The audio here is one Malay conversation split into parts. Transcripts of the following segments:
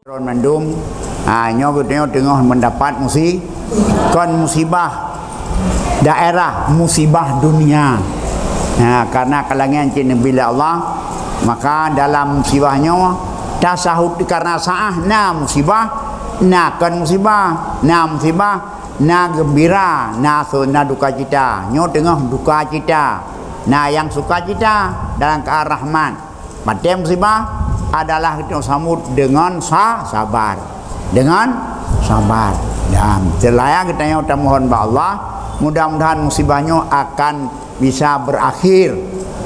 Ron mandum nyo katanya tengah mendapat musibah daerah, musibah dunia. Karena kalangan cik Nabi Allah, maka dalam musibahnya tasahud karena saah na musibah, na kan musibah, na gembira, na duka cita. Nyo tengah duka cita. Nah yang suka cita dalam kearah rahman. Pada musibah adalah kita sambut dengan sabar. Dengan sabar. Dan setelah kita mohon kepada Allah, mudah-mudahan musibahnya akan bisa berakhir.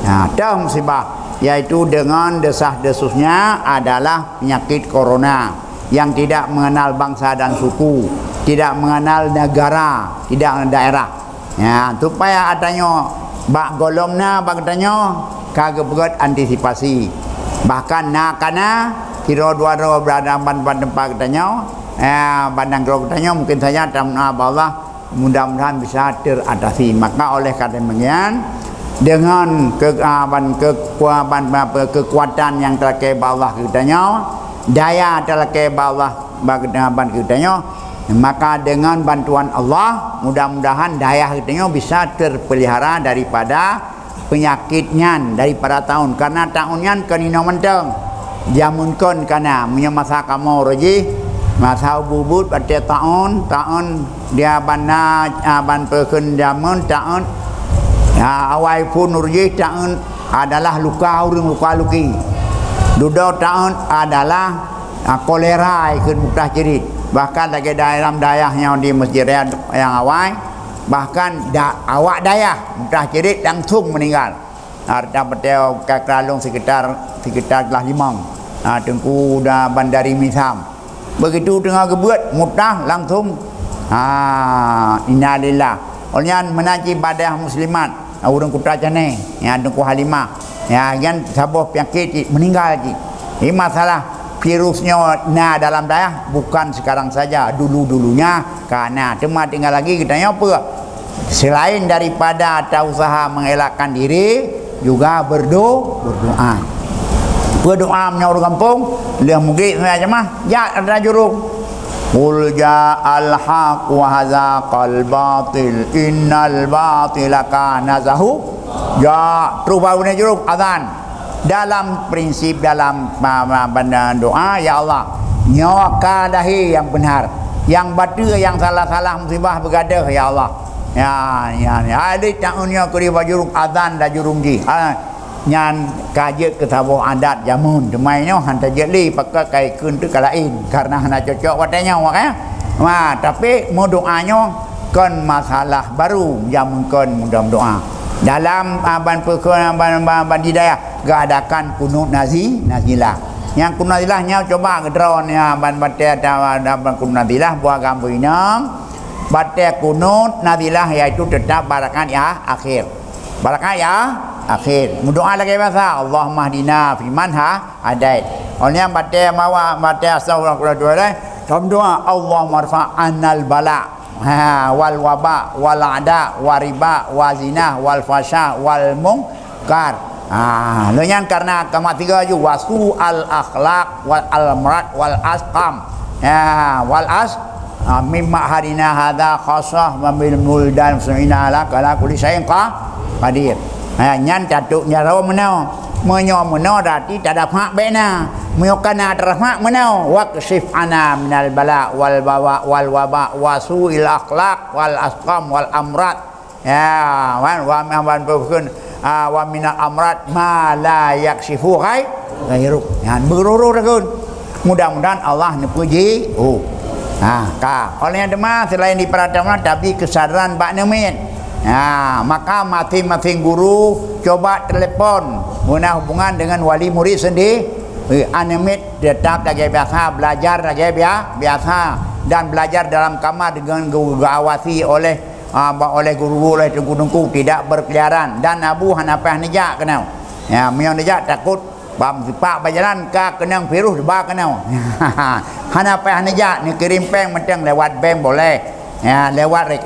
Nah, ada musibah yaitu dengan desah-desusnya adalah penyakit corona yang tidak mengenal bangsa dan suku, tidak mengenal negara, tidak mengenal daerah. Ya, supaya adanya bak golomna bak katanya kagak buat antisipasi. Bahkan nakana kira dua berada ban tempat katanya bandang katanya mungkin saja tamna Allah mudah-mudahan bisa teratasi. Maka oleh karena demikian dengan kekuatan yang terkait Allah katanya, daya terkait Allah bagaimana katanya, maka dengan bantuan Allah mudah-mudahan daya katanya bisa terpelihara daripada penyakitnya daripada tahun. Karena tahunnya kenino menteng jamunkon kana punya masa kamu roji masa bubut pada tahun dia bana ban perken jamun tahun awai pun roji tahun adalah luka luki dudo tahun adalah kolera ikut muktah jerit. Bahkan lagi dalam dayahnya di masjid yang awai, bahkan awak dayah muktah jerit langsung meninggal. Ada betul kakralung sekitar kelas 5. Tengku dah bandari Misam. Begitu tengah kebuat muktah langsung innalillah. Oleh menaji badah muslimat urang kutra jane ya tengku Halimah. Ya kan sabuh penyakit meninggal ji. Ini masalah virusnya dalam dayah bukan sekarang saja, dulunya karena cuma tinggal lagi kita apa selain daripada ada usaha mengelakkan diri juga berdoa menyaur kampung liang mungkin macam mah ya ada jurung qul ja'al haq wa hazaqal batil innal batila kana zahuq ya terus barunya jurung azan. Dalam prinsip dalam benda doa, ya Allah nyawa dahi yang benar, yang batu yang salah-salah musibah bergadah ya Allah. Ya ada tahunnya kuri bajurung azan dah jurung ji. Nyan kajet ke tabuh adat jamun demainya hantar jeli pakai kai kun tu kalain karena hana cocok watanya makanya. Tapi mau doanya kan masalah baru jamun kan mudah doa. Dalam ban hidayah gak adakan kunut nazilah. Yang kunut nazilahnya coba gedron ya ban batea dalam kunut nazilah buah gambu inang. Batea kunut nazilah yaitu tetap barakat ya akhir. Barakat ya akhir. Berdoa lagi bahasa Allahumma hdina fi man hadait. Oleh batea mawa batea astagfirullah doa Allahumma rfa' annal bala. Wal waba wal ada wariba wazina wal fasha wal mungkar. Lenyan karena kama tiga ju wasu al akhlaq wal almrat wal asqam wal as mimma harina hadza khassah wa bil muldan suina ala kala kulli syai'in qadir. Nyan catuk nyarawa menau menyo rati tak dapat bena meyokana rahmat menau waqsif ana minal bala wal bawa wal waba wasuil akhlaq wal asqam wal amrat wa berkun wa minal amrat ma la yaksifu ghairuk yan beruru rakun. Mudah-mudahan Allah nepuji oleh demah selain di paradama tapi kesadaran bak nemin. Maka masing-masing guru coba telepon guna hubungan dengan wali murid sendiri. Animit tetap lagi biasa belajar lagi biasa dan belajar dalam kamar dengan diawasi oleh guru oleh tengku-tengku tidak berkeliaran dan Abu Hanafah nejak kenal. Mian nejak takut bam sipak berjalan ka kenang virus ba kenal. Hanafah nejak ni kirim peng mentang lewat bank boleh. Lewat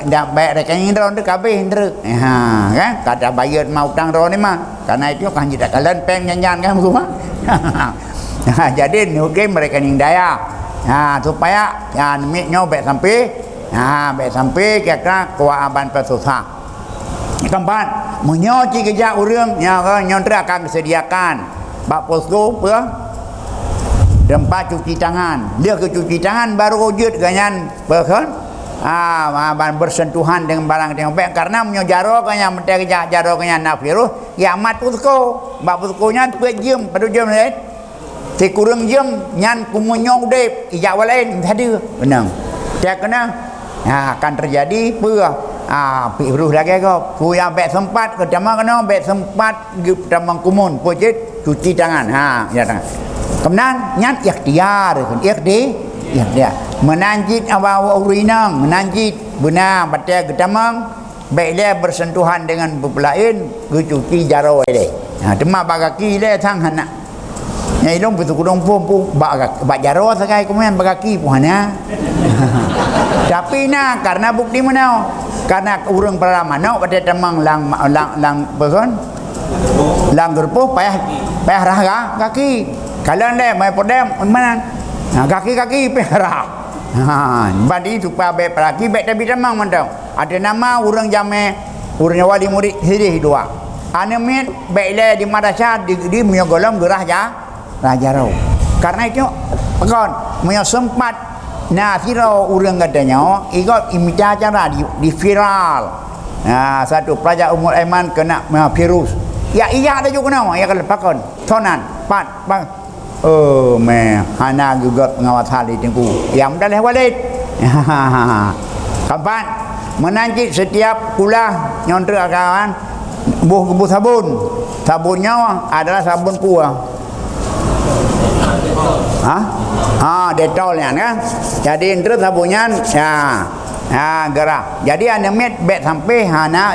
rekening ron tu kabeh hindra. Kan kata bayar mau utang ron ni mah. Karena itu kan tidak kalian peng nyanyian kan rumah. Jadi nukim mereka ning daya. Supaya mitnya baik sampai kira kuat aban pesusah. Keempat, menyoci kerja urang nyontra akan disediakan bak posko tempat cuci tangan. Dia ke cuci tangan baru wujud ganyan berkan bersentuhan dengan barang yang baik karena menyojaro kanya menteri jaro kanya nafirus kiamat posko bak poskonya jam pada jam lain si kurang jam nyan kumunyong dep ijak walain hadir benar dia kena akan terjadi piruh lagi kau punya baik sempat ke damang kena baik sempat di damang kumun pojit cuci tangan ya tangan kemudian nyan ikhtiar ikhtiar menanjit awal urinang menanjit benar batai ke damang baiklah bersentuhan dengan berpelain cuci jaro dia demak bagaki dia sang hanak nyai long betul kudong pun bak jaro sakai kemudian bagaki puhana tapi karena bukti mana karena urang pertama pada temang lang berkan lang gerpuh payah raga kaki kalian deh mai podem mana kaki payah badi supaya baik lagi baik tapi temang mandang ada nama urang jame urang wali murid sirih dua anemit baiklah di madrasah di menyogolam gerah Raja Rau. Karena itu pegon punya sempat sirau urang katanya ikut imita cara di viral. Satu pelajar umur iman kena virus. Ya iya ada juga nama ya kalau pakon. Tonan pat bang. Hana juga pengawas hal itu yang dah lewat. Kapan menanti setiap kula nyontra kawan buh sabun. Sabunnya adalah sabun kuah. Detol kan. Jadi itu sabunnya gerah. Jadi anemit bet sampai hana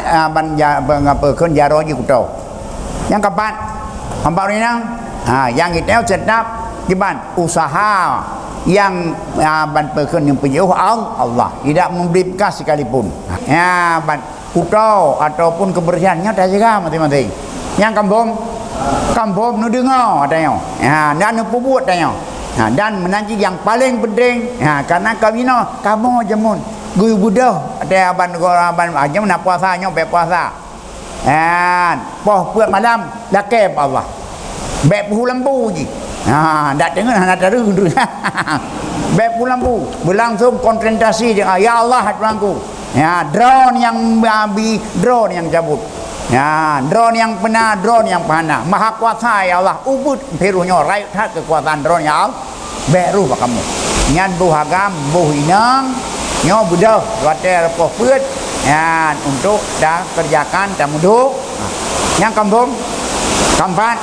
pengapekeun jaro ji kutau. Yang keempat, ini yang itu sedap kiban usaha yang pengapekeun yang punya Allah tidak memberi bekas sekalipun. Ban kutau ataupun kebersihannya dah jaga masing-masing. Yang kampung nu dengar adanya dan nu puput adanya dan menanti yang paling penting karena kamu jamun guru budak ada aban aja nak puasanya be puasa puas malam lakep Allah be puhu lampu ji dak dengar nak taru be puhu lampu berlangsung konsentrasi dengan ya Allah Tuhanku drone yang cabut drone yang benar, drone yang panah. Maha kuasa ya Allah. Ubud peruhnya rakyat hat kekuasaan drone ya Allah. Beru pak kamu. Nyan buhagam, buhinang, nyo budak, water pofut. Untuk dah kerjakan tamudu. Yang kampung, kampat.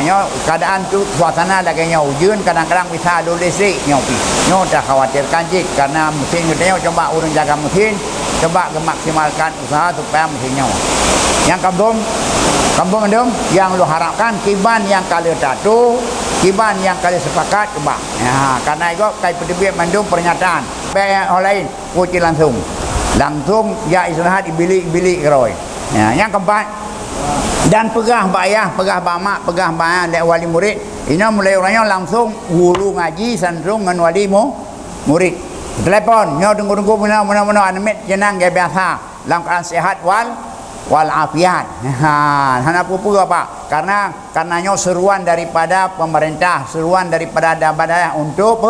Nyo keadaan tu suasana lagi nyo ujun kadang-kadang bisa ada listrik nyo pi. Nyo dah khawatirkan jik karena mesin nyo coba urang jaga mesin. Coba memaksimalkan usaha supaya mesinnya. Yang kampung endung yang lu harapkan kiban yang kali tatu, kiban yang kali sepakat coba. Karena itu kai pedebit mandung pernyataan. Baik lain uci langsung ya istirahat di bilik keroi. Yang keempat dan pegah bayah, pegah bamak, pegah bayah dek wali murid. Ini mulai orangnya langsung guru ngaji sandung dengan wali murid. Telepon, nyo tunggu mana anemit jenang gaya biasa dalam keadaan sehat wal afiat. Hana pupu apa? Karena nyo seruan daripada pemerintah, seruan daripada daerah untuk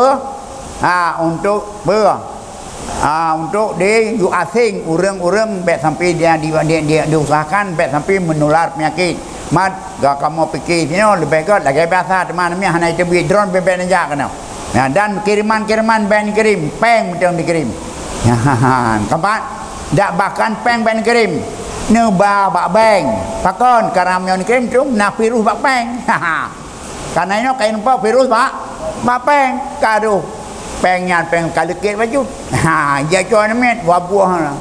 di asing urang-urang bet sampai dia diusahakan bet sampai menular penyakit. Mat gak kamu pikir ini lebih baik lagi biasa teman-teman hana itu drone bebek aja kena. Dan kiriman ben kirim peng macam dikirim keempat dak bahkan peng ben kirim neba bak beng pakon karena yang dikirim tu nak virus bak peng karena ini kain apa virus bak peng kadu pengnya peng kalekit baju dia cuan met buah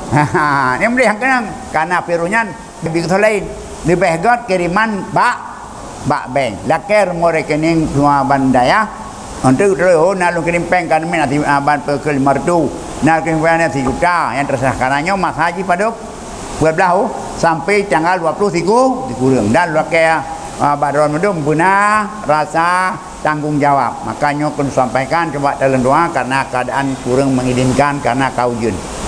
ni boleh kena karena virusnya lebih lain lebih got kiriman bak beng laker mo rekening semua bandaya untuk nak lu kirim peng kan men ati aban ke 500 nak kirim peng 4 juta yang terserah karenanya mas haji pada 12 sampai tanggal 23 dikurang dan lu ke badron medum guna rasa tanggungjawab. Makanya kena sampaikan coba dalam doa karena keadaan kurang mengizinkan karena kaujun.